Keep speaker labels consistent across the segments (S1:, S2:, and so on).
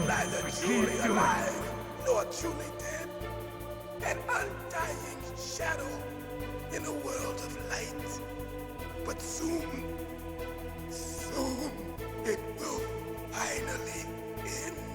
S1: neither truly alive nor truly dead. An undying shadow in a world of light. But soon, soon, it will finally end.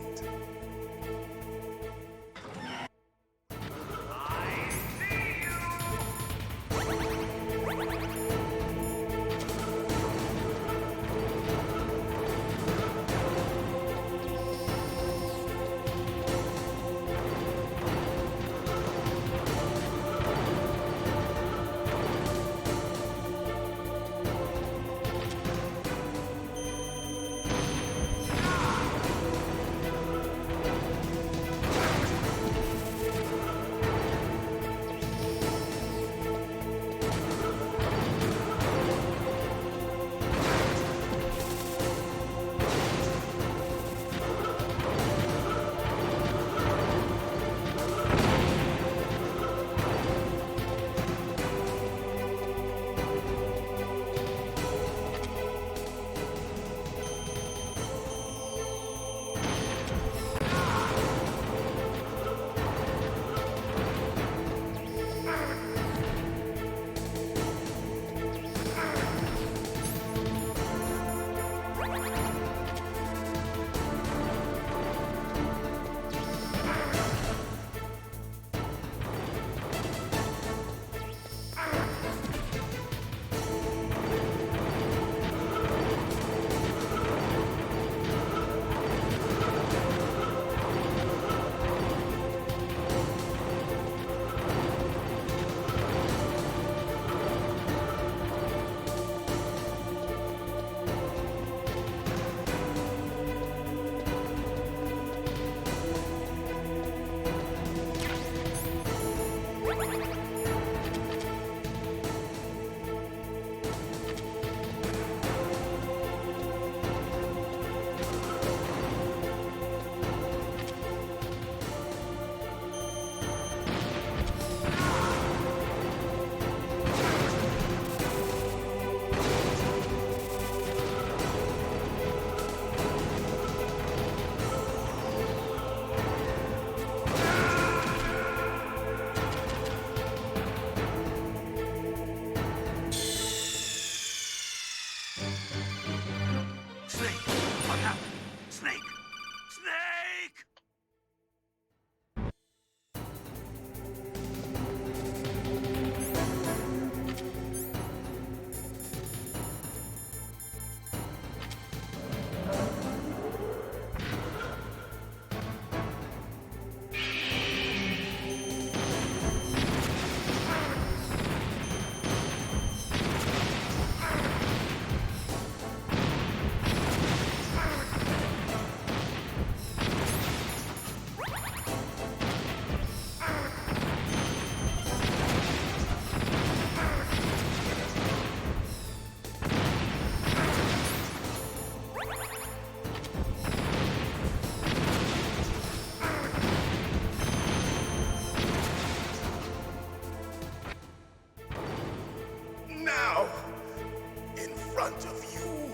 S1: front of you,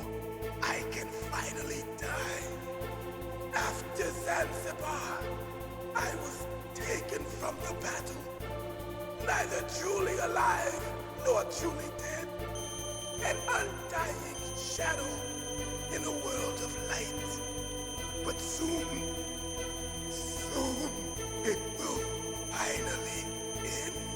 S1: I can finally die. After Zanzibar, I was taken from the battle, neither truly alive nor truly dead. An undying shadow in a world of light. But soon, soon, it will finally end.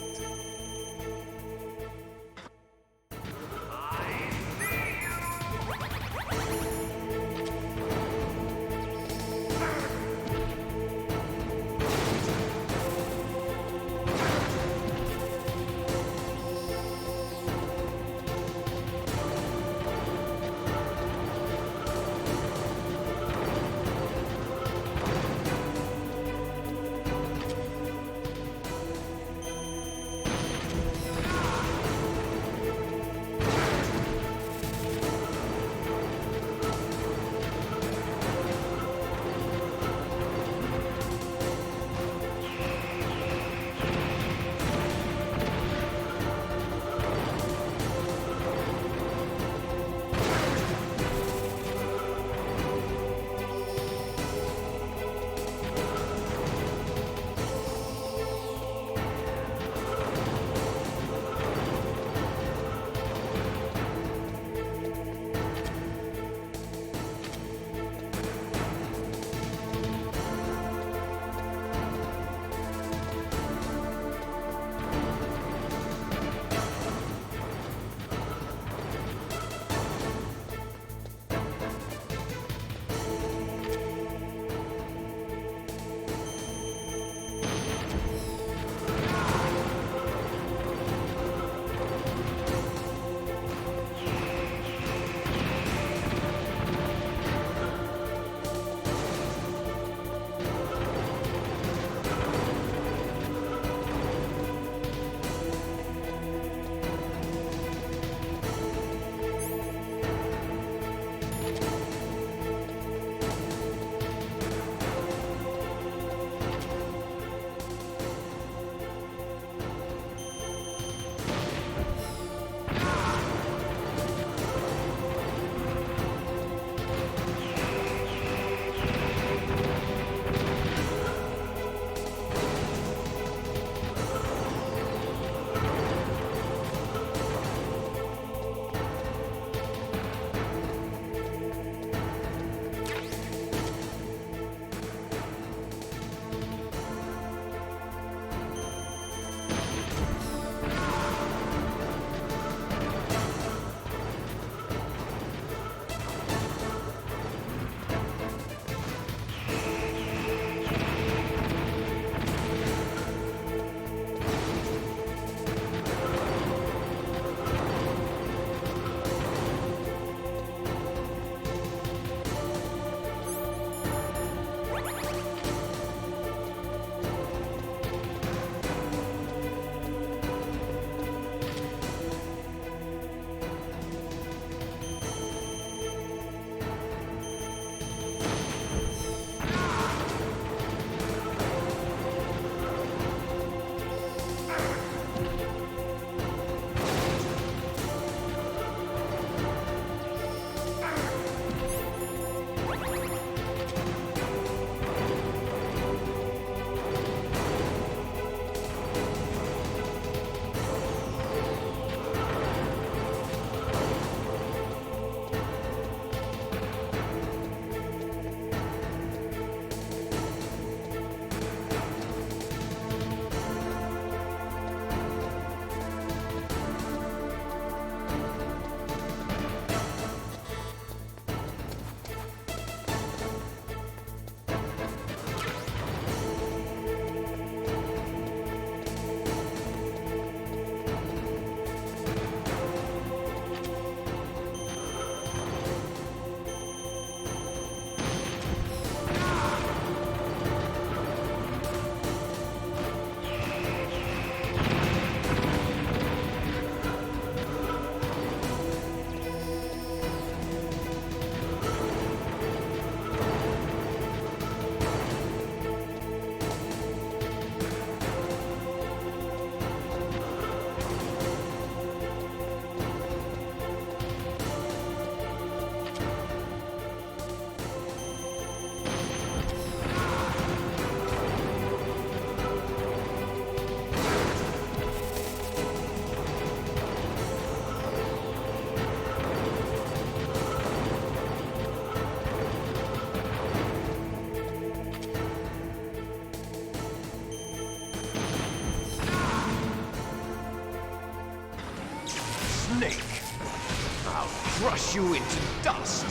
S2: crush you into dust.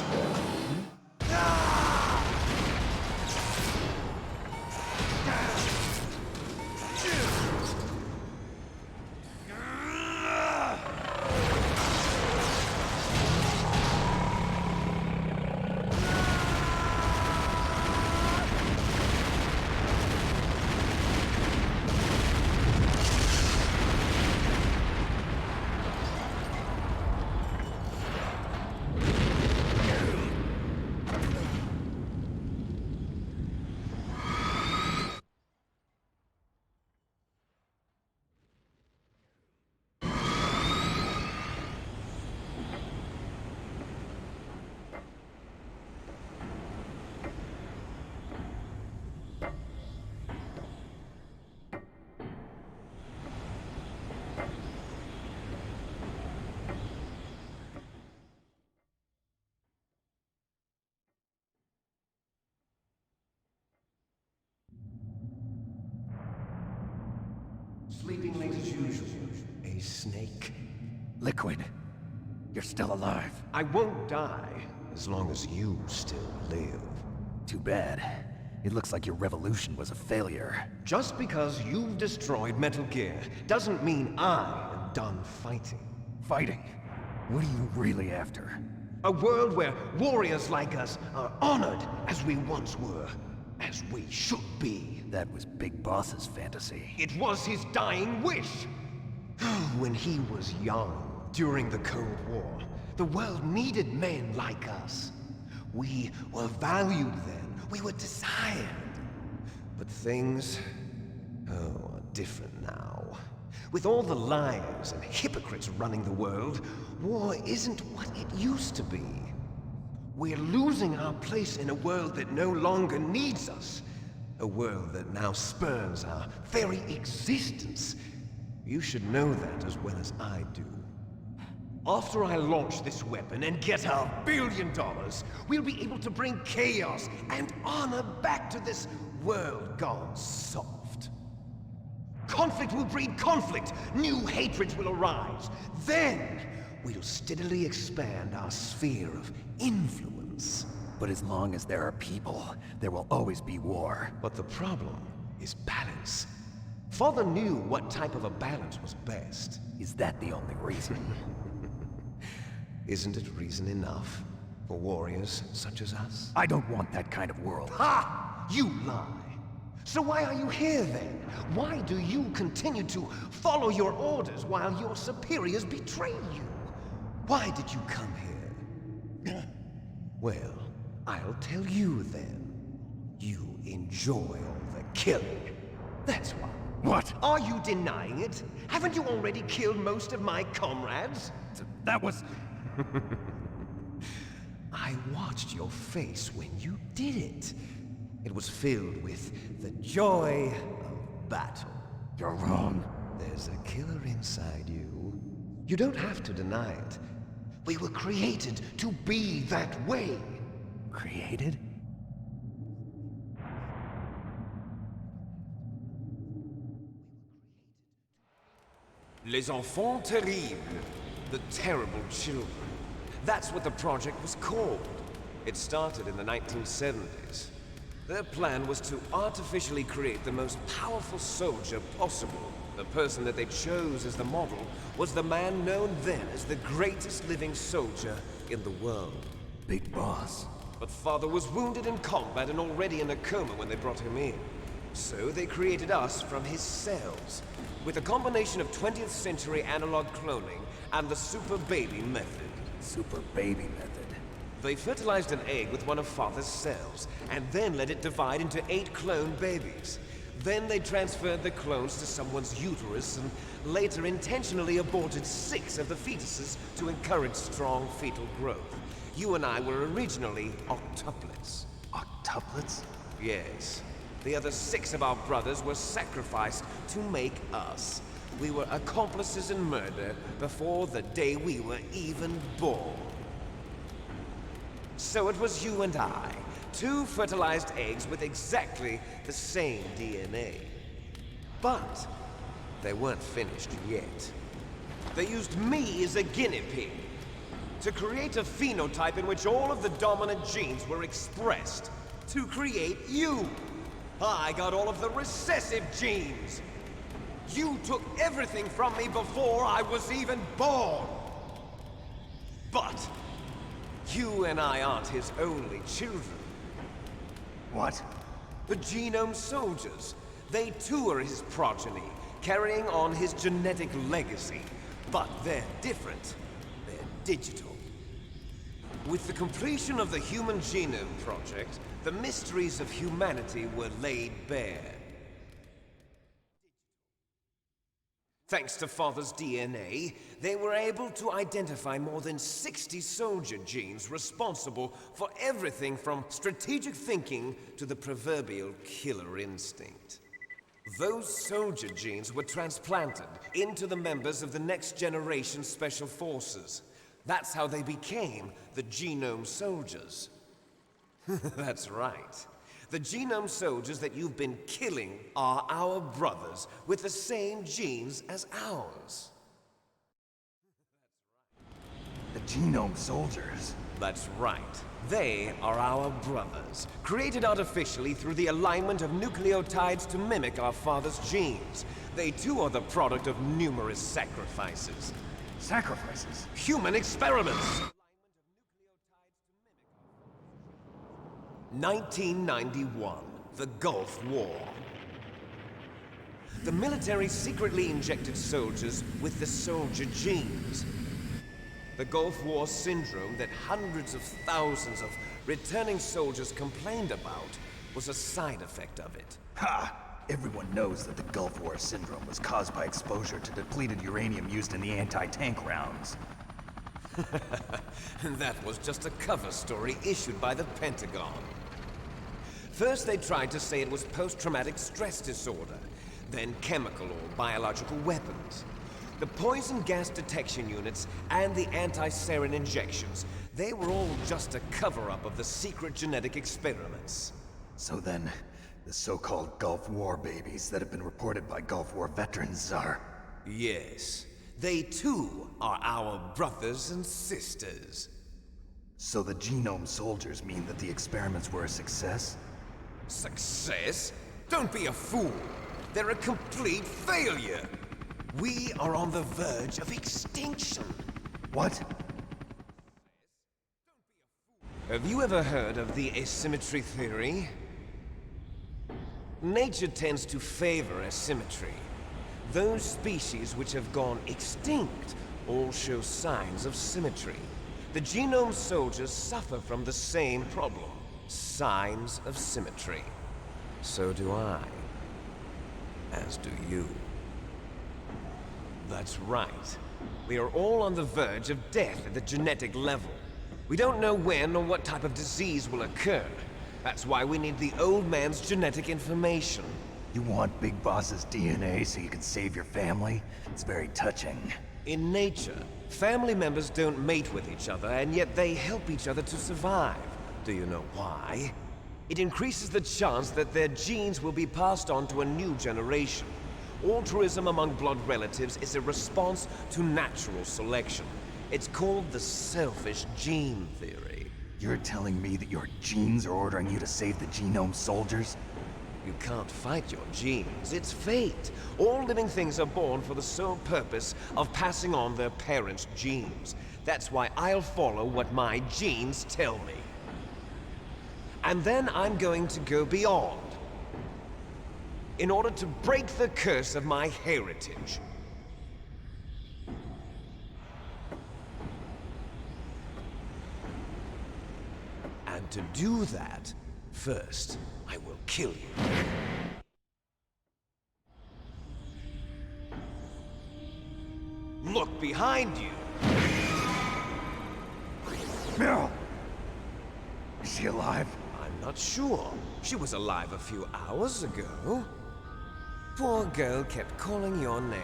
S3: Sleeping late as usual. A snake.
S4: Liquid, you're still alive.
S3: I won't die as long as you still live.
S4: Too bad. It looks like your revolution was a failure.
S3: Just because you've destroyed Metal Gear doesn't mean I am done fighting.
S4: Fighting? What are you really after?
S3: A world where warriors like us are honored as we once were, as we should be.
S4: That was Big Boss's fantasy.
S3: It was his dying wish. When he was young, during the Cold War, the world needed men like us. We were valued then. We were desired. But things, are different now. With all the liars and hypocrites running the world, war isn't what it used to be. We're losing our place in a world that no longer needs us. A world that now spurns our very existence. You should know that as well as I do. After I launch this weapon and get our $1 billion, we'll be able to bring chaos and honor back to this world gone soft. Conflict will breed conflict. New hatreds will arise. Then, we'll steadily expand our sphere of influence.
S4: But as long as there are people, there will always be war.
S3: But the problem is balance. Father knew what type of a balance was best.
S4: Is that the only reason?
S3: Isn't it reason enough for warriors such as us?
S4: I don't want that kind of world.
S3: Ha! You lie! So why are you here then? Why do you continue to follow your orders while your superiors betray you? Why did you come here? Well, I'll tell you then. You enjoy all the killing. That's why.
S4: What?
S3: Are you denying it? Haven't you already killed most of my comrades?
S4: That was...
S3: I watched your face when you did it. It was filled with the joy of battle.
S4: You're wrong.
S3: There's a killer inside you. You don't have to deny it. We were created to be that way.
S4: Created?
S2: Les enfants terribles. The terrible children. That's what the project was called. It started in the 1970s. Their plan was to artificially create the most powerful soldier possible. The person that they chose as the model was the man known then as the greatest living soldier in the world.
S4: Big Boss.
S2: But Father was wounded in combat and already in a coma when they brought him in. So they created us from his cells, with a combination of 20th century analog cloning and the super baby method.
S4: Super baby method.
S2: They fertilized an egg with one of Father's cells, and then let it divide into 8 clone babies. Then they transferred the clones to someone's uterus, and later intentionally aborted 6 of the fetuses to encourage strong fetal growth. You and I were originally octuplets.
S4: Octuplets?
S2: Yes. The other 6 of our brothers were sacrificed to make us. We were accomplices in murder before the day we were even born. So it was you and I, 2 fertilized eggs with exactly the same DNA. But they weren't finished yet. They used me as a guinea pig. To create a phenotype in which all of the dominant genes were expressed. To create you. I got all of the recessive genes. You took everything from me before I was even born. But you and I aren't his only children.
S4: What?
S2: The Genome Soldiers. They too are his progeny, carrying on his genetic legacy. But they're different. They're digital. With the completion of the Human Genome Project, the mysteries of humanity were laid bare. Thanks to Father's DNA, they were able to identify more than 60 soldier genes responsible for everything from strategic thinking to the proverbial killer instinct. Those soldier genes were transplanted into the members of the next generation Special Forces. That's how they became the Genome Soldiers. That's right. The Genome Soldiers that you've been killing are our brothers with the same genes as ours.
S4: The Genome Soldiers?
S2: That's right. They are our brothers, created artificially through the alignment of nucleotides to mimic our father's genes. They too are the product of numerous sacrifices.
S4: Sacrifices?
S2: Human experiments! 1991, the Gulf War. The military secretly injected soldiers with the soldier genes. The Gulf War syndrome that hundreds of thousands of returning soldiers complained about was a side effect of it.
S4: Ha! Everyone knows that the Gulf War syndrome was caused by exposure to depleted uranium used in the anti-tank rounds.
S2: That was just a cover story issued by the Pentagon. First they tried to say it was post-traumatic stress disorder, then chemical or biological weapons. The poison gas detection units and the anti-sarin injections, they were all just a cover-up of the secret genetic experiments.
S4: So then, the so-called Gulf War babies that have been reported by Gulf War veterans are...
S2: Yes, they too are our brothers and sisters.
S4: So the Genome Soldiers mean that the experiments were a success?
S2: Success? Don't be a fool. They're a complete failure. We are on the verge of extinction.
S4: What?
S2: Have you ever heard of the asymmetry theory? Nature tends to favor asymmetry. Those species which have gone extinct all show signs of symmetry. The Genome Soldiers suffer from the same problem. Signs of symmetry. So do I. As do you. That's right. We are all on the verge of death at the genetic level. We don't know when or what type of disease will occur. That's why we need the old man's genetic information.
S4: You want Big Boss's DNA so you can save your family? It's very touching.
S2: In nature, family members don't mate with each other, and yet they help each other to survive. Do you know why? It increases the chance that their genes will be passed on to a new generation. Altruism among blood relatives is a response to natural selection. It's called the selfish gene theory.
S4: You're telling me that your genes are ordering you to save the Genome Soldiers?
S2: You can't fight your genes. It's fate. All living things are born for the sole purpose of passing on their parents' genes. That's why I'll follow what my genes tell me. And then I'm going to go beyond. In order to break the curse of my heritage. And to do that, first, I will kill you. Look behind you!
S4: Meryl! Is she alive?
S2: I'm not sure. She was alive a few hours ago. Poor girl kept calling your name.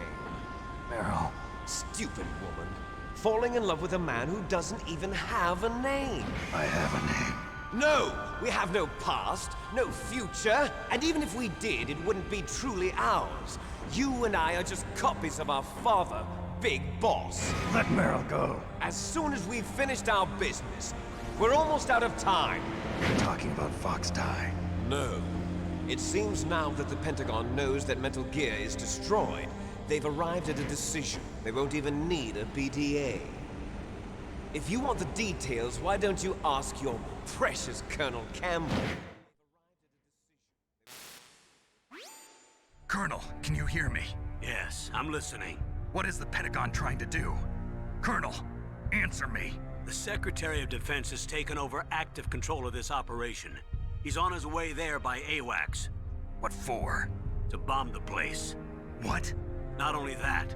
S4: Meryl.
S2: Stupid woman. Falling in love with a man who doesn't even have a name.
S4: I have a name.
S2: No! We have no past, no future, and even if we did, it wouldn't be truly ours. You and I are just copies of our father, big boss.
S4: Let Meryl go.
S2: As soon as we've finished our business, we're almost out of time.
S4: You're talking about Fox Die.
S2: No. It seems now that the Pentagon knows that Metal Gear is destroyed, they've arrived at a decision. They won't even need a BDA. If you want the details, why don't you ask your precious Colonel Campbell?
S4: Colonel, can you hear me?
S5: Yes, I'm listening.
S4: What is the Pentagon trying to do? Colonel, answer me.
S5: The Secretary of Defense has taken over active control of this operation. He's on his way there by AWACS.
S4: What for?
S5: To bomb the place.
S4: What?
S5: Not only that,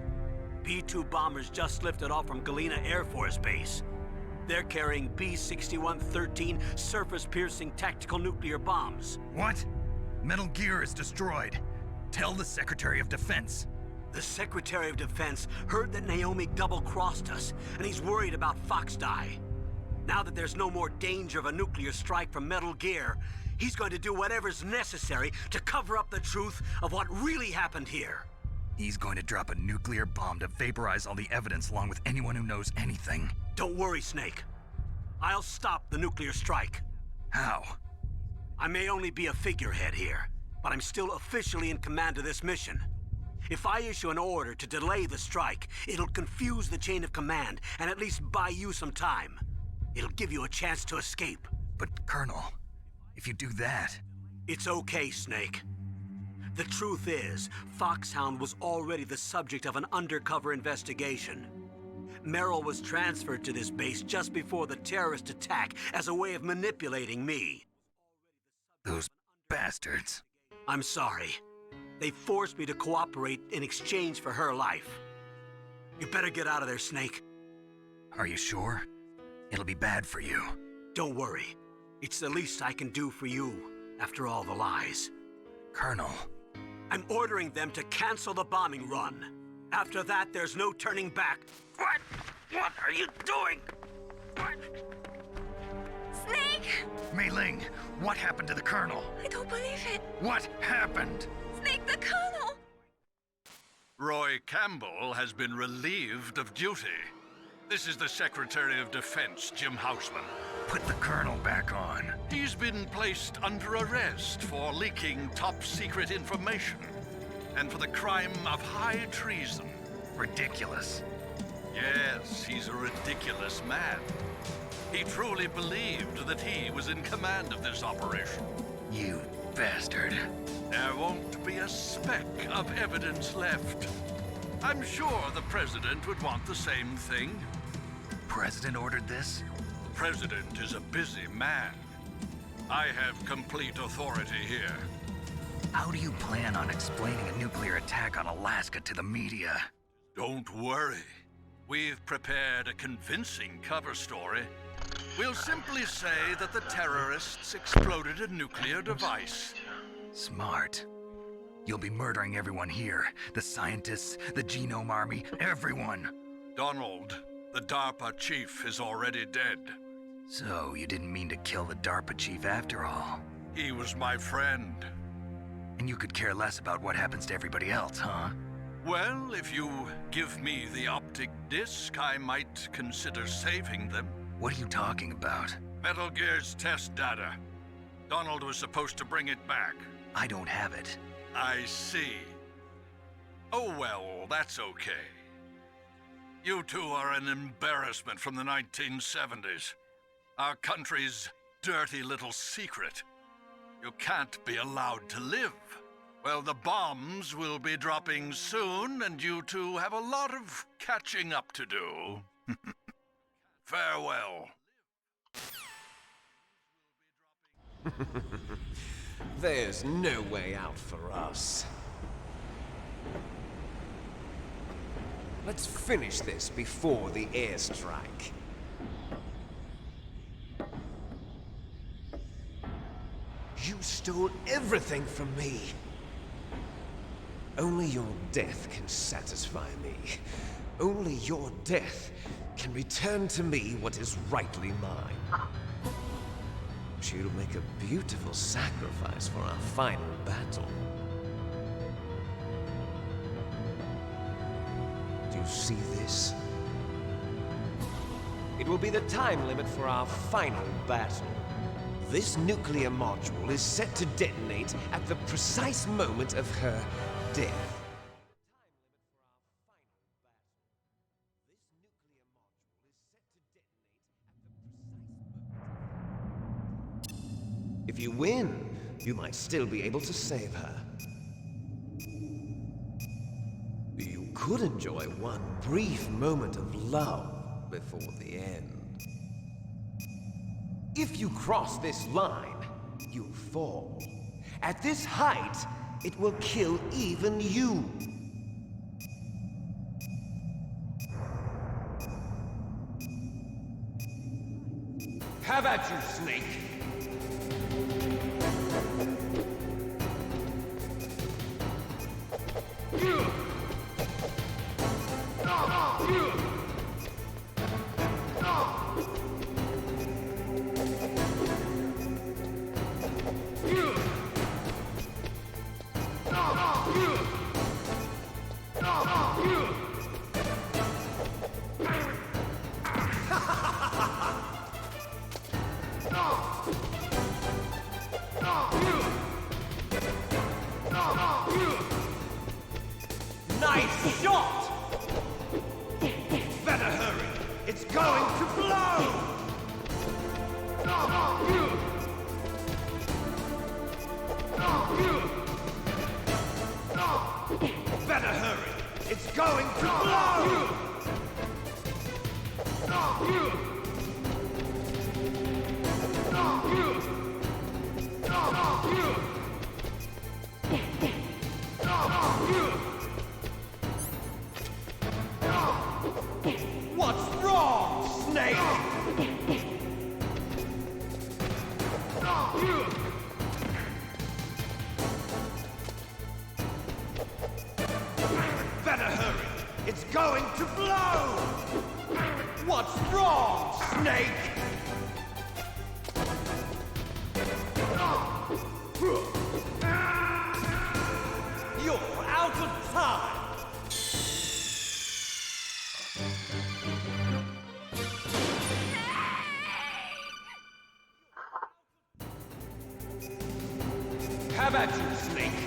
S5: P-2 bombers just lifted off from Galena Air Force Base. They're carrying B-6113 surface-piercing tactical nuclear bombs.
S4: What? Metal Gear is destroyed. Tell the Secretary of Defense.
S5: The Secretary of Defense heard that Naomi double-crossed us, and he's worried about Fox Die. Now that there's no more danger of a nuclear strike from Metal Gear, he's going to do whatever's necessary to cover up the truth of what really happened here.
S4: He's going to drop a nuclear bomb to vaporize all the evidence along with anyone who knows anything.
S5: Don't worry, Snake. I'll stop the nuclear strike.
S4: How?
S5: I may only be a figurehead here, but I'm still officially in command of this mission. If I issue an order to delay the strike, it'll confuse the chain of command and at least buy you some time. It'll give you a chance to escape.
S4: But, Colonel, if you do that...
S5: It's okay, Snake. The truth is, Foxhound was already the subject of an undercover investigation. Meryl was transferred to this base just before the terrorist attack as a way of manipulating me.
S4: Those bastards.
S5: I'm sorry. They forced me to cooperate in exchange for her life. You better get out of there, Snake.
S4: Are you sure? It'll be bad for you.
S5: Don't worry. It's the least I can do for you, after all the lies.
S4: Colonel.
S5: I'm ordering them to cancel the bombing run. After that, there's no turning back. What? What are you doing? What?
S6: Snake!
S4: Mei Ling, what happened to the Colonel?
S6: I don't believe it.
S4: What happened?
S6: Snake, the Colonel!
S7: Roy Campbell has been relieved of duty. This is the Secretary of Defense, Jim Houseman.
S4: Put the Colonel back on.
S7: He's been placed under arrest for leaking top-secret information and for the crime of high treason.
S4: Ridiculous.
S7: Yes, he's a ridiculous man. He truly believed that he was in command of this operation.
S4: You bastard.
S7: There won't be a speck of evidence left. I'm sure the President would want the same thing.
S4: President ordered this?
S7: The President is a busy man. I have complete authority here.
S4: How do you plan on explaining a nuclear attack on Alaska to the media?
S7: Don't worry. We've prepared a convincing cover story. We'll simply say that the terrorists exploded a nuclear device.
S4: Smart. You'll be murdering everyone here. The scientists, the Genome Army, everyone.
S7: Donald, the DARPA chief, is already dead.
S4: So, you didn't mean to kill the DARPA chief after all.
S7: He was my friend.
S4: And you could care less about what happens to everybody else, huh?
S7: Well, if you give me the optic disc, I might consider saving them.
S4: What are you talking about?
S7: Metal Gear's test data. Donald was supposed to bring it back.
S4: I don't have it.
S7: I see. Oh well, that's okay. You two are an embarrassment from the 1970s. Our country's dirty little secret. You can't be allowed to live. Well, the bombs will be dropping soon, and you two have a lot of catching up to do. Farewell.
S2: There's no way out for us. Let's finish this before the airstrike. You stole everything from me. Only your death can satisfy me. Only your death can return to me what is rightly mine. She'll make a beautiful sacrifice for our final battle. Do you see this? It will be the time limit for our final battle. This nuclear module is set to detonate at the precise moment of her death. If you win, you might still be able to save her. You could enjoy one brief moment of love before the end. If you cross this line, you'll fall. At this height, it will kill even you. Have at you, Snake! Nice shot! Better hurry! It's going to blow! Better hurry! It's going to blow! What's wrong, Snake? Better hurry! It's going to blow! What's wrong, Snake? You're out of time! Have at you, Snake!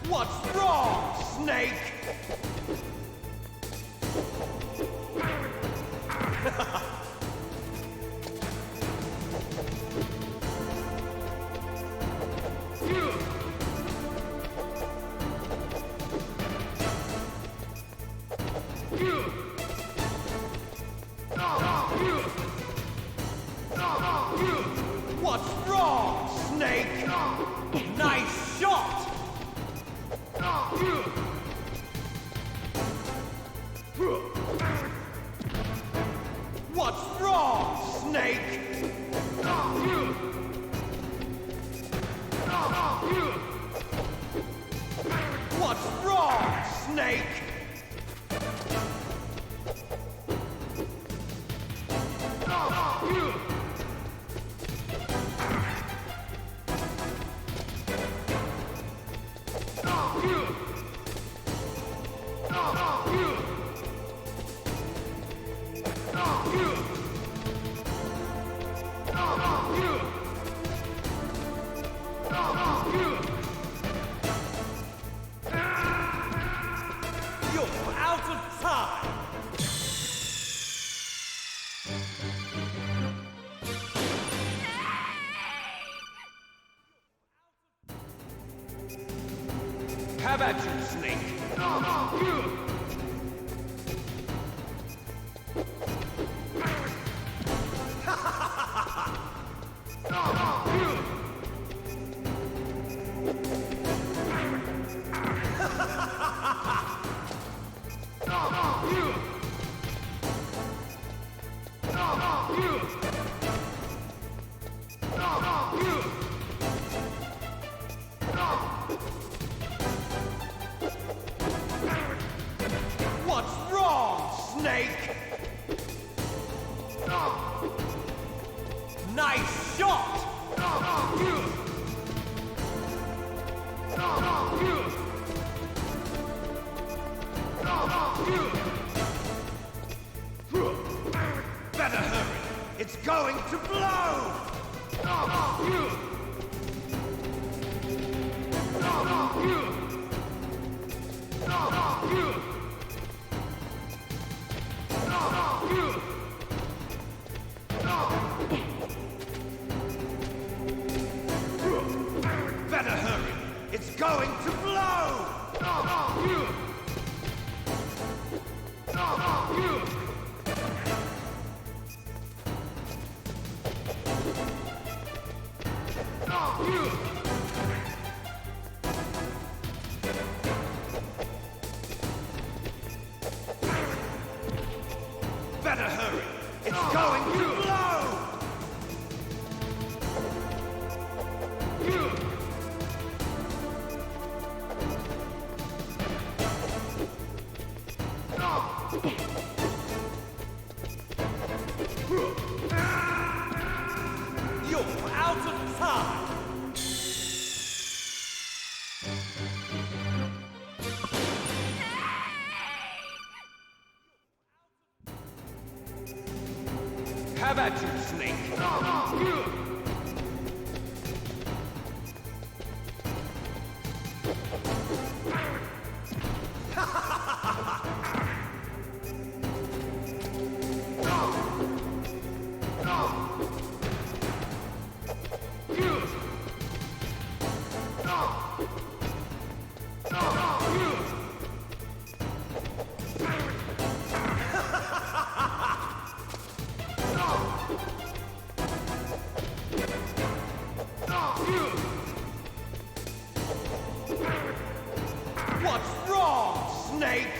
S2: What's wrong, Snake? What's wrong, Snake? Nice shot! What's wrong, Snake? What's wrong, Snake? You're out of time! Have at you, Snake!
S3: Snake! Nice shot! Better hurry! It's going to blow! Better hurry! It's going to blow! Better hurry! It's going to blow! You're out of time! How about you, Snake? What's wrong, Snake?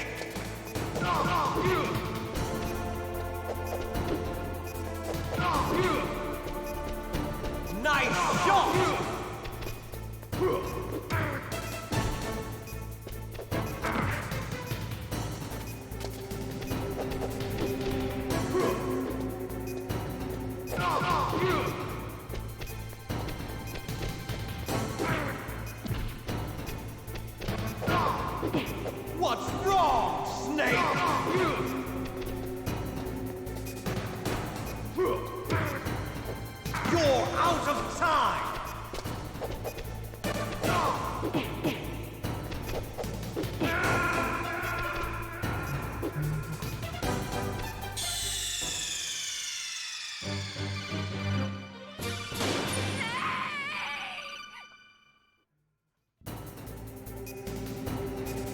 S3: Nice shot! What's wrong, Snake? You're out of time!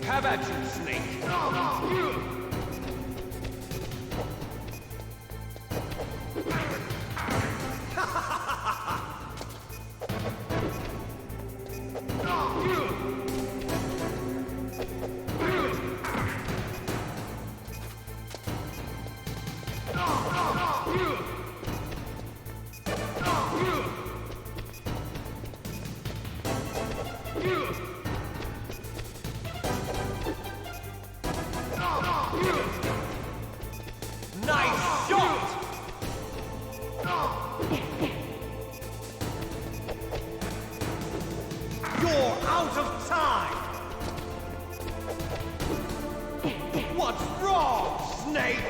S3: How about you, Snake? Nice shot! You're out of time! What's wrong, Snake?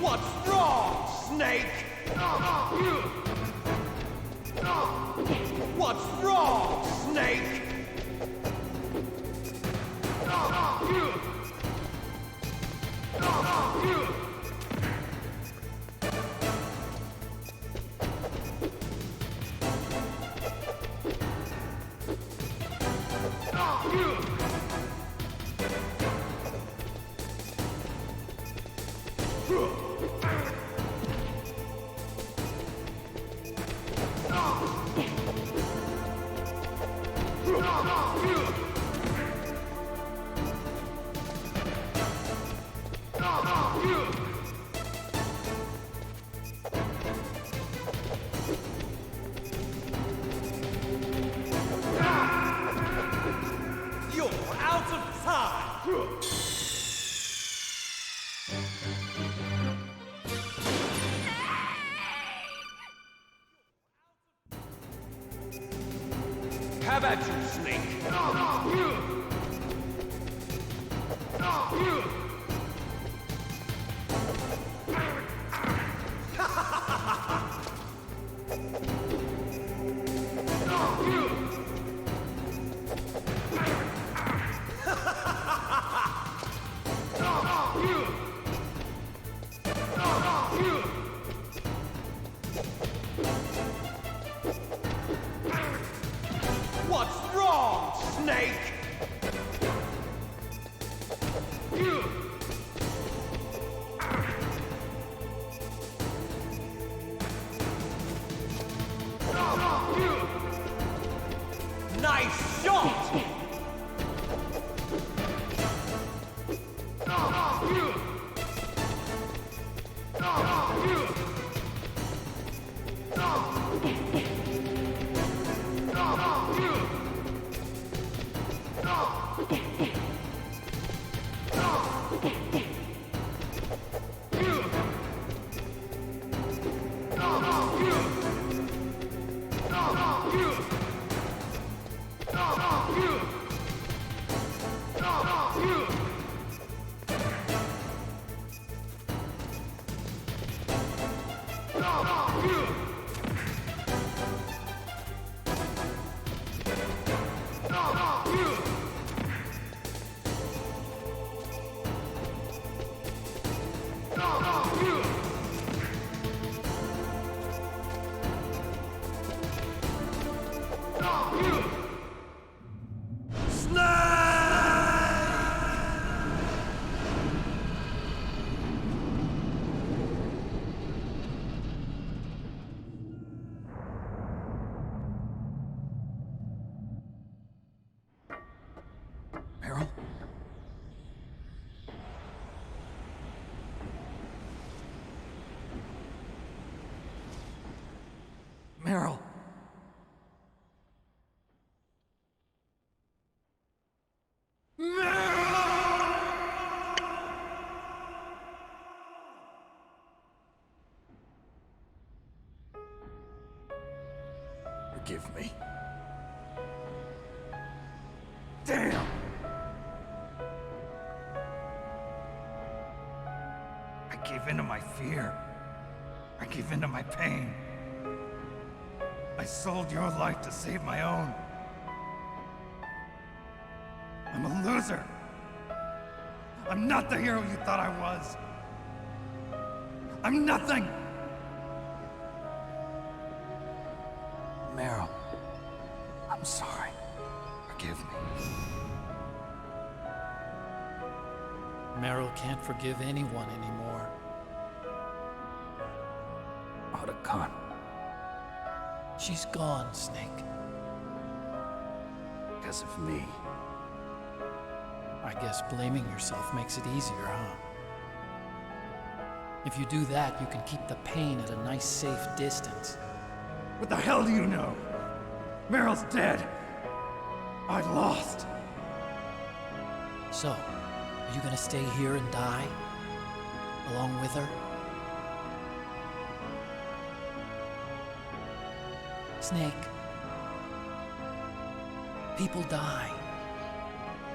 S3: What's wrong, Snake? What's wrong, Snake?
S2: Have at you, Snake! What's wrong, Snake? Nice shot!
S4: Meryl? Meryl! Forgive me. Damn! I gave in to my fear. I gave in to my pain. I sold your life to save my own. I'm a loser. I'm not the hero you thought I was. I'm nothing! Meryl, I'm sorry. Forgive me.
S8: Meryl can't forgive anyone anymore.
S4: Otacon.
S8: She's gone, Snake.
S4: Because of me.
S8: I guess blaming yourself makes it easier, huh? If you do that, you can keep the pain at a nice, safe distance.
S4: What the hell do you know? Meryl's dead. I lost.
S8: So, are you gonna stay here and die? Along with her? Snake. People die.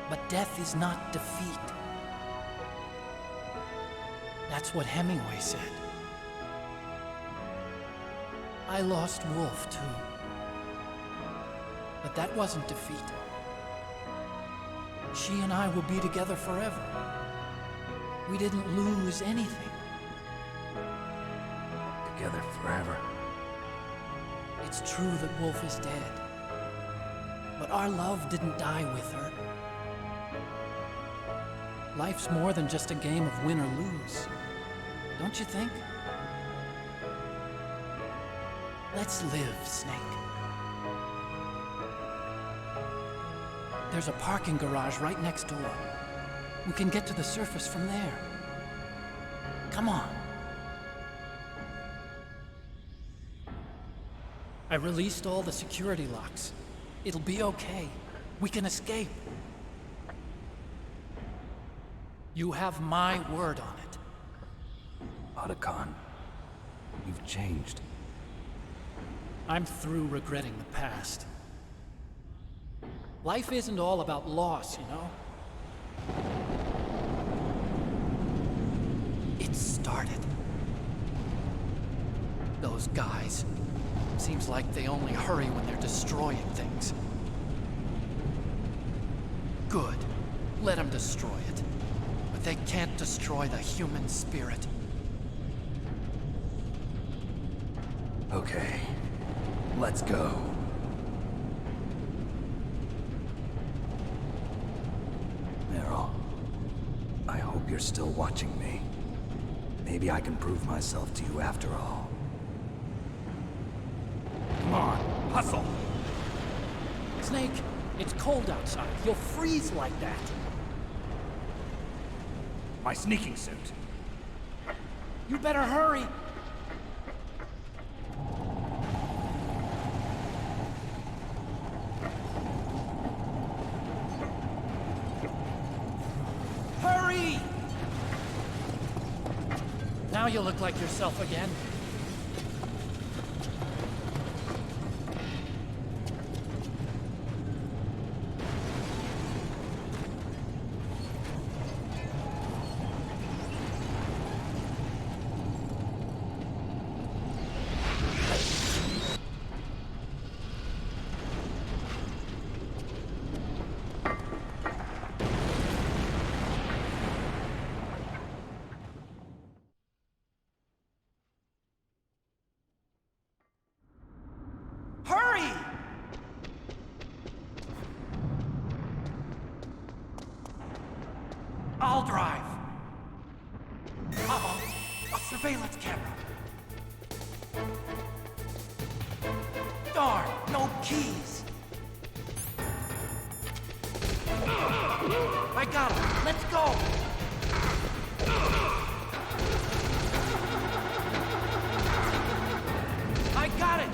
S8: But death is not defeat. That's what Hemingway said. I lost Wolf, too. But that wasn't defeat. She and I will be together forever. We didn't lose anything.
S4: Together forever.
S8: It's true that Wolf is dead. But our love didn't die with her. Life's more than just a game of win or lose. Don't you think? Let's live, Snake. There's a parking garage right next door. We can get to the surface from there. Come on. I released all the security locks. It'll be okay. We can escape. You have my word on it.
S4: Otacon, you've changed.
S8: I'm through regretting the past. Life isn't all about loss, you know? It started. Those guys. Seems like they only hurry when they're destroying things. Good. Let them destroy it. But they can't destroy the human spirit.
S4: Okay, let's go. Meryl, I hope you're still watching me. Maybe I can prove myself to you after all. Come on, hustle!
S8: Snake, it's cold outside. You'll freeze like that.
S4: My sneaking suit.
S8: You better hurry. Hurry! Now you look like yourself again. Hurry! I'll drive. Uh-oh, a surveillance camera. Darn, no keys. I got him. Let's go. I got it.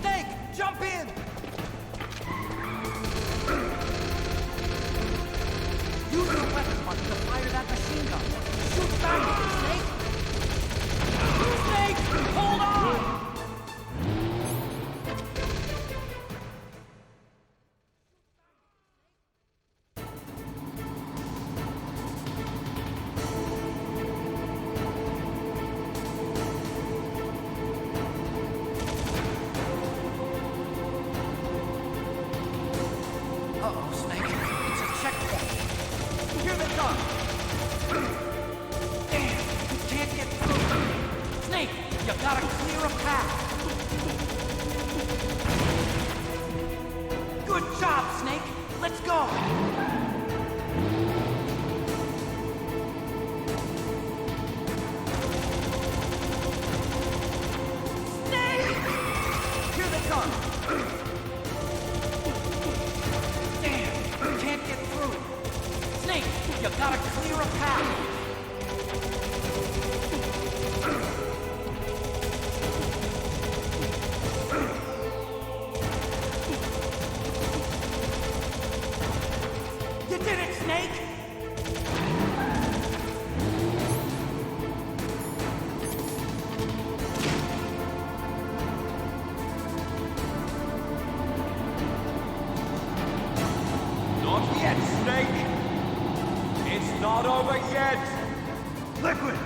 S8: Snake, jump in. Use your weapon button to fire that machine gun. Shoot dynamite, Snake. Snake, hold on. Uh-oh, Snake. It's a checkpoint. Here they come. Damn, you can't get through. Snake, you gotta clear a path. Good job, Snake. Let's go. Snake! Here they come. Damn, you can't get through. Snake, you gotta clear a path. You did it, Snake!
S2: Not yet, Snake! It's not over yet!
S4: Liquid!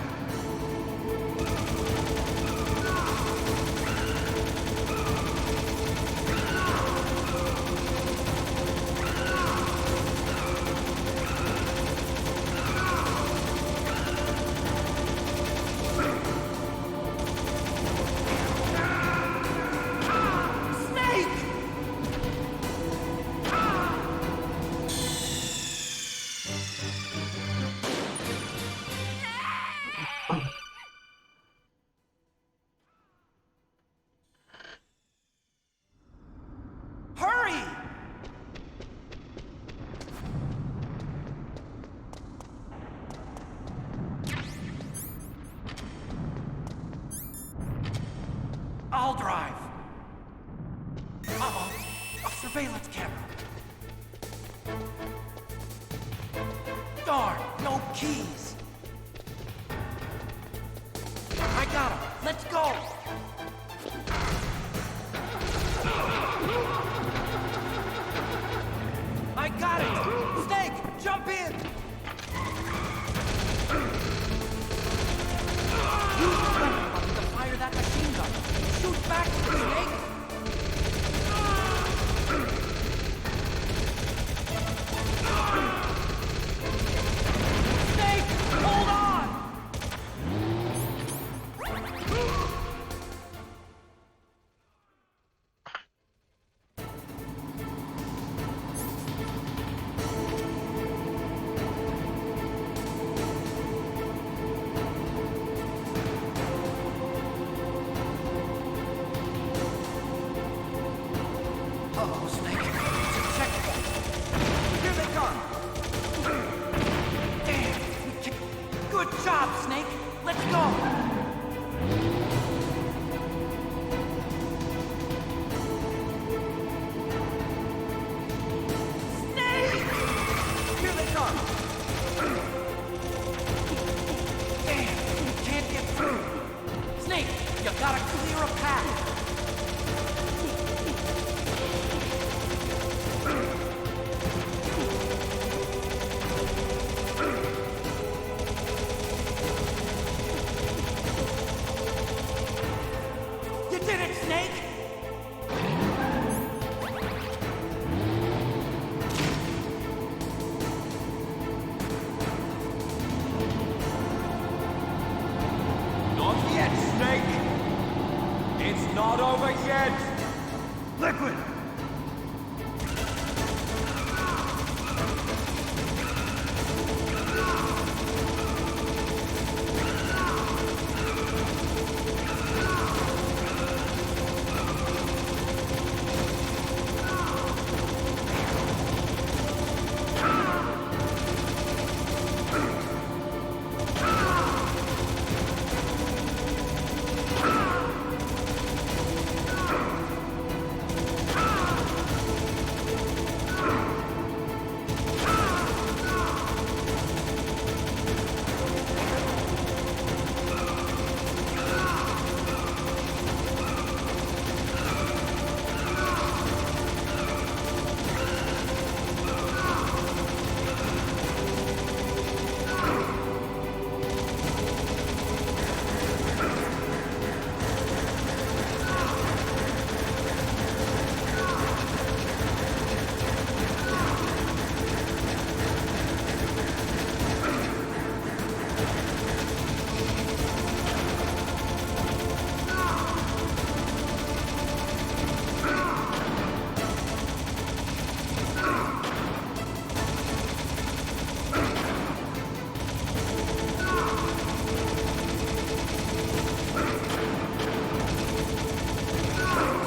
S8: Snake! Hurry! I'll drive. Uh-oh, a surveillance camera. Darn, no keys. I got him. Let's go. I got it. Snake, jump in. Use the weapon button to fire that machine gun. Shoot back, Snake. Snake, hold on. Uh-oh, Snake. It's a checkpoint. Here they come. Damn, we kicked. Good job, Snake. Let's go. Snake! Here they come. Damn, we can't get through. Snake, you gotta clear a path. You did it, Snake!
S2: Not yet, Snake! It's not over yet!
S4: Liquid!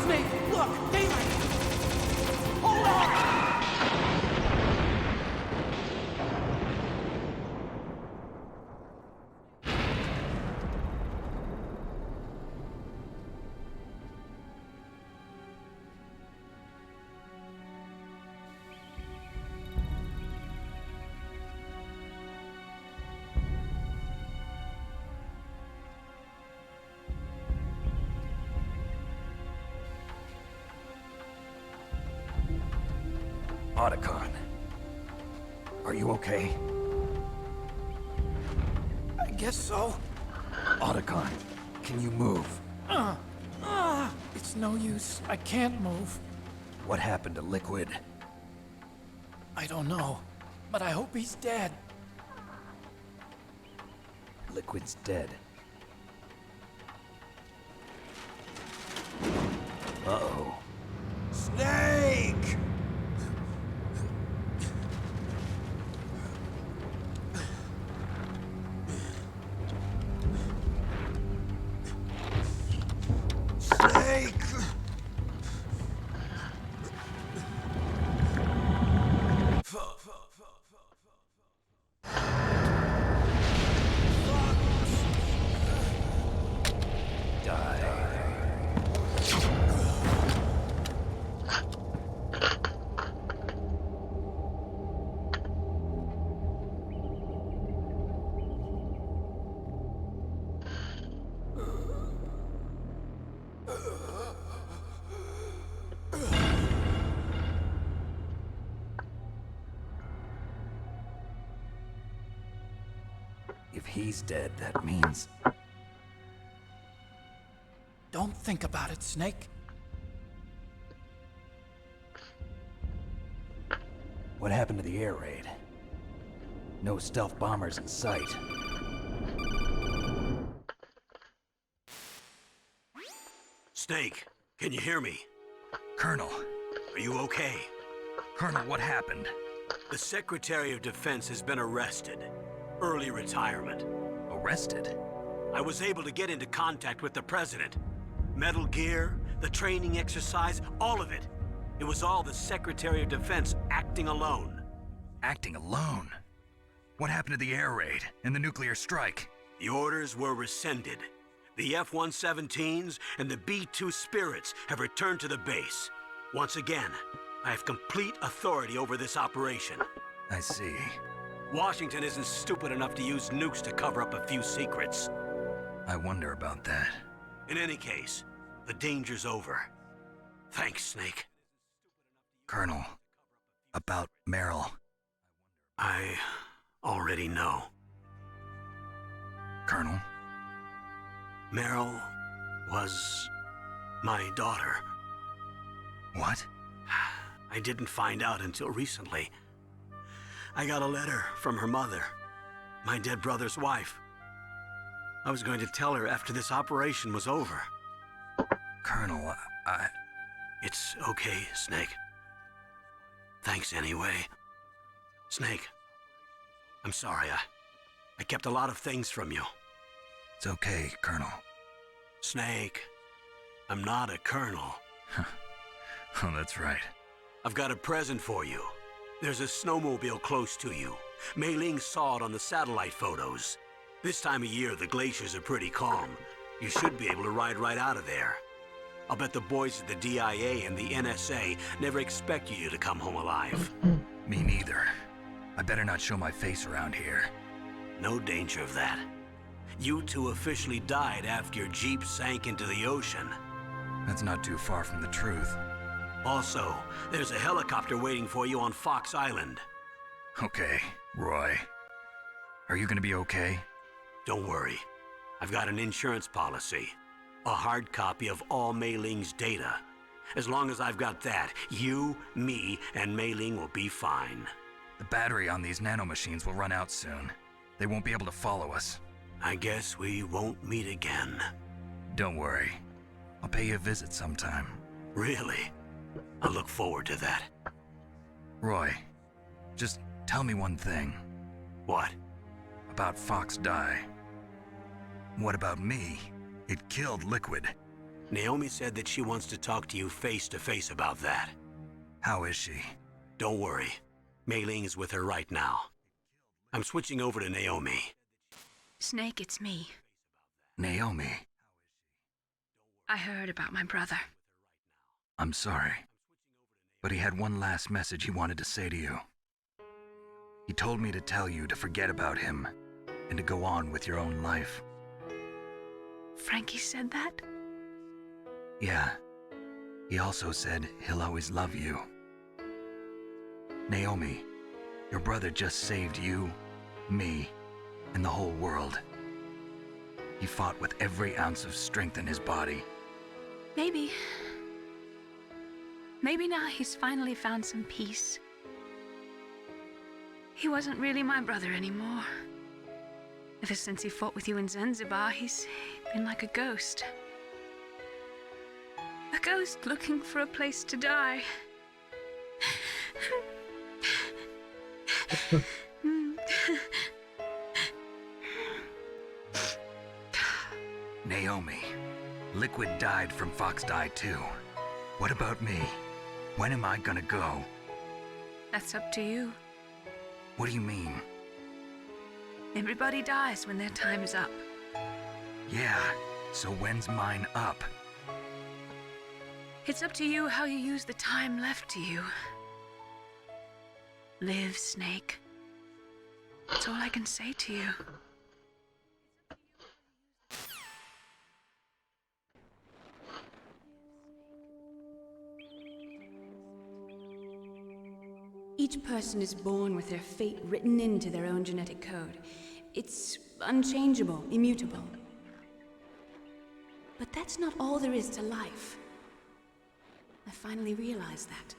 S8: Snake, look! Daylight! Hold on!
S4: Otacon. Are you okay?
S8: I guess so.
S4: Otacon, can you move?
S8: It's no use. I can't move.
S4: What happened to Liquid?
S8: I don't know, but I hope he's dead.
S4: Liquid's dead. Uh-oh.
S2: Snake! Snake!
S4: If he's dead, that means...
S8: Don't think about it, Snake.
S4: What happened to the air raid? No stealth bombers in sight.
S5: Snake, can you hear me?
S4: Colonel.
S5: Are you okay?
S4: Colonel, what happened?
S5: The Secretary of Defense has been arrested. Early retirement.
S4: Arrested?
S5: I was able to get into contact with the President. Metal Gear, the training exercise, all of it. It was all the Secretary of Defense acting alone.
S4: Acting alone? What happened to the air raid and the nuclear strike?
S5: The orders were rescinded. The F-117s and the B-2 Spirits have returned to the base. Once again, I have complete authority over this operation.
S4: I see.
S5: Washington isn't stupid enough to use nukes to cover up a few secrets.
S4: I wonder about that.
S5: In any case, the danger's over. Thanks, Snake.
S4: Colonel, about Meryl.
S5: I already know.
S4: Colonel?
S5: Meryl was my daughter.
S4: What?
S5: I didn't find out until recently. I got a letter from her mother, my dead brother's wife. I was going to tell her after this operation was over.
S4: Colonel,
S5: It's okay, Snake. Thanks anyway. Snake, I'm sorry. I kept a lot of things from you.
S4: It's okay, Colonel.
S5: Snake, I'm not a colonel.
S4: Oh, that's right.
S5: I've got a present for you. There's a snowmobile close to you. Mei Ling saw it on the satellite photos. This time of year, the glaciers are pretty calm. You should be able to ride right out of there. I'll bet the boys at the DIA and the NSA never expect you to come home alive.
S4: Me neither. I better not show my face around here.
S5: No danger of that. You two officially died after your Jeep sank into the ocean.
S4: That's not too far from the truth.
S5: Also, there's a helicopter waiting for you on Fox Island.
S4: Okay, Roy. Are you gonna be okay?
S5: Don't worry. I've got an insurance policy. A hard copy of all Mei Ling's data. As long as I've got that, you, me, and Mei Ling will be fine.
S4: The battery on these nanomachines will run out soon. They won't be able to follow us.
S5: I guess we won't meet again.
S4: Don't worry. I'll pay you a visit sometime.
S5: Really? I look forward to that.
S4: Roy, just tell me one thing.
S5: What?
S4: About Fox Die. What about me? It killed Liquid.
S5: Naomi said that she wants to talk to you face to face about that.
S4: How is she?
S5: Don't worry. Mei Ling is with her right now. I'm switching over to Naomi.
S6: Snake, it's me.
S4: Naomi.
S6: I heard about my brother.
S4: I'm sorry. But he had one last message he wanted to say to you. He told me to tell you to forget about him and to go on with your own life.
S6: Frankie said that?
S4: Yeah. He also said he'll always love you. Naomi, your brother just saved you, me, and the whole world. He fought with every ounce of strength in his body.
S6: Maybe. Maybe now he's finally found some peace. He wasn't really my brother anymore. Ever since he fought with you in Zanzibar, he's been like a ghost. A ghost looking for a place to die.
S4: Naomi, Liquid died from Fox Die too. What about me? When am I gonna go?
S6: That's up to you.
S4: What do you mean?
S6: Everybody dies when their time is up.
S4: Yeah, so when's mine up?
S6: It's up to you how you use the time left to you. Live, Snake. That's all I can say to you.
S9: Each person is born with their fate written into their own genetic code.
S6: It's unchangeable, immutable. But that's not all there is to life. I finally realized that.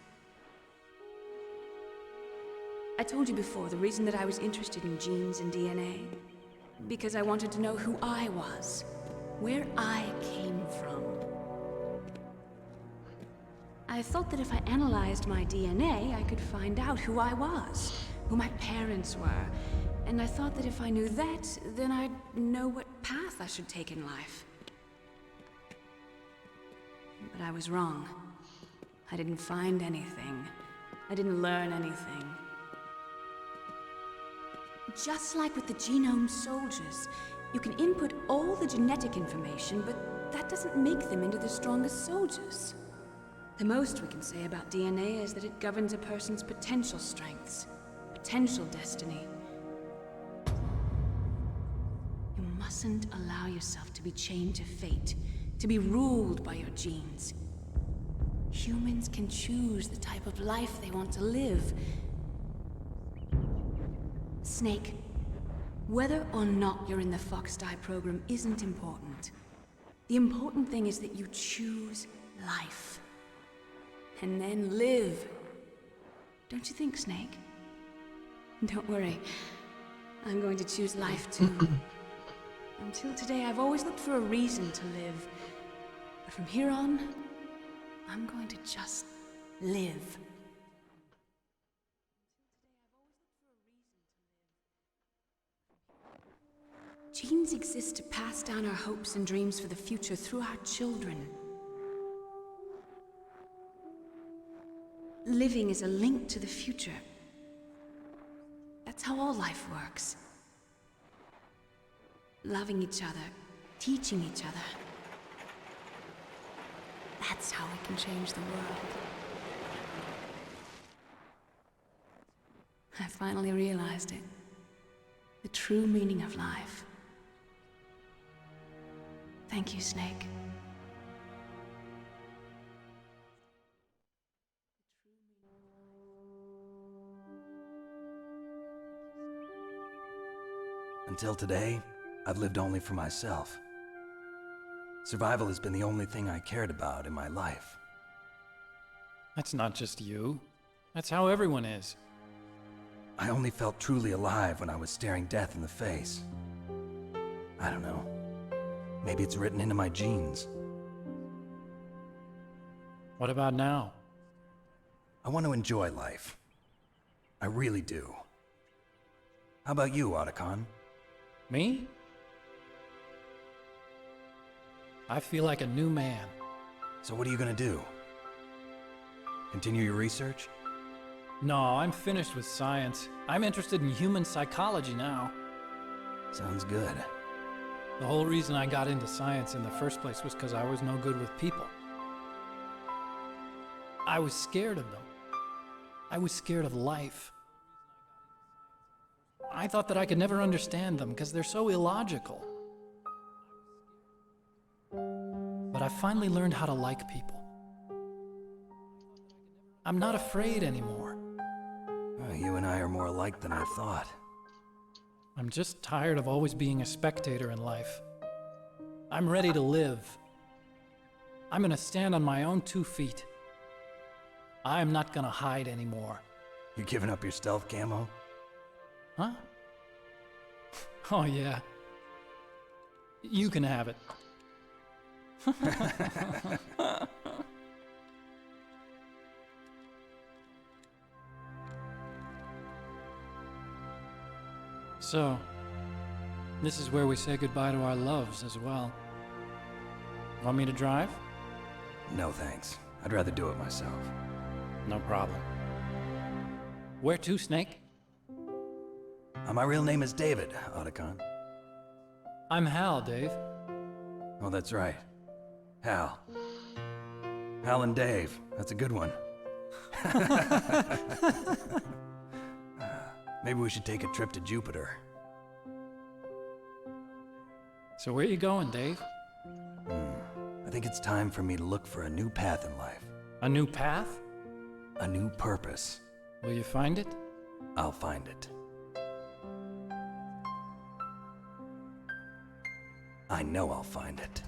S6: I told you before, the reason that I was interested in genes and DNA, because I wanted to know who I was, where I came from. I thought that if I analyzed my DNA, I could find out who I was, who my parents were, and I thought that if I knew that, then I'd know what path I should take in life. But I was wrong. I didn't find anything. I didn't learn anything. Just like with the genome soldiers, you can input all the genetic information, but that doesn't make them into the strongest soldiers. The most we can say about DNA is that it governs a person's potential strengths, potential destiny. You mustn't allow yourself to be chained to fate, to be ruled by your genes. Humans can choose the type of life they want to live. Snake, whether or not you're in the Fox-Die program isn't important. The important thing is that you choose life. And then live. Don't you think, Snake? Don't worry. I'm going to choose life too. Until today, I've always looked for a reason to live. But from here on, I'm going to just live. Genes exist to pass down our hopes and dreams for the future through our children. Living is a link to the future. That's how all life works. Loving each other, teaching each other. That's how we can change the world. I finally realized it. The true meaning of life. Thank you, Snake.
S4: Until today, I've lived only for myself. Survival has been the only thing I cared about in my life.
S8: That's not just you. That's how everyone is.
S4: I only felt truly alive when I was staring death in the face. I don't know. Maybe it's written into my genes.
S8: What about now?
S4: I want to enjoy life. I really do. How about you, Otacon?
S8: Me? I feel like a new man.
S4: So what are you gonna do? Continue your research?
S8: No, I'm finished with science. I'm interested in human psychology now.
S4: Sounds good.
S8: The whole reason I got into science in the first place was because I was no good with people. I was scared of them. I was scared of life. I thought that I could never understand them because they're so illogical. But I finally learned how to like people. I'm not afraid anymore.
S4: You and I are more alike than I thought.
S8: I'm just tired of always being a spectator in life. I'm ready to live. I'm gonna stand on my own 2 feet. I'm not gonna hide anymore.
S4: You giving up your stealth camo?
S8: Huh? Oh yeah. You can have it. So, this is where we say goodbye to our loves as well. Want me to drive?
S4: No thanks. I'd rather do it myself.
S8: No problem. Where to, Snake?
S4: My real name is David, Otacon.
S8: I'm Hal, Dave.
S4: Oh, that's right. Hal. Hal and Dave. That's a good one. Maybe we should take a trip to Jupiter.
S8: So where you going, Dave?
S4: I think it's time for me to look for a new path in life.
S8: A new path?
S4: A new purpose.
S8: Will you find it?
S4: I'll find it. I know I'll find it.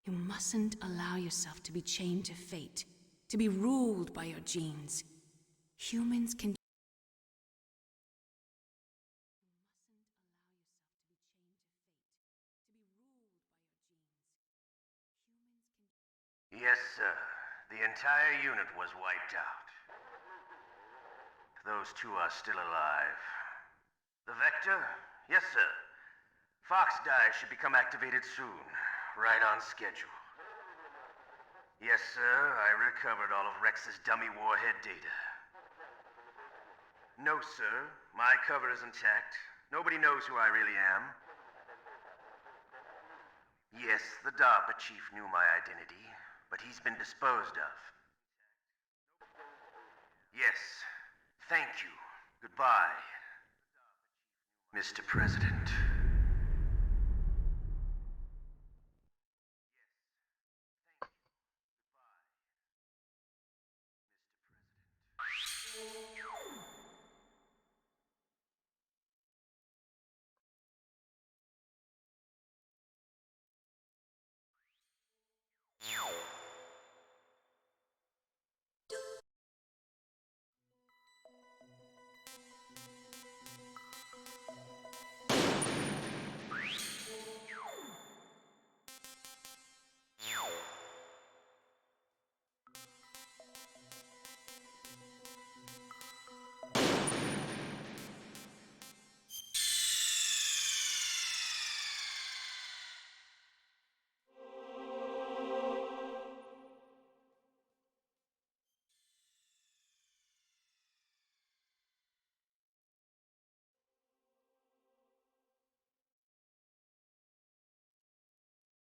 S6: You mustn't allow yourself to be chained to fate, to be ruled by your genes. Humans can...
S3: Yes, sir. The entire unit was wiped out. Those two are still alive. The Vector? Yes, sir. Fox Die should become activated soon. Right on schedule. Yes, sir. I recovered all of Rex's dummy warhead data. No, sir. My cover is intact. Nobody knows who I really am. Yes, the DARPA chief knew my identity, but he's been disposed of. Yes. Thank you. Goodbye, Mr. President.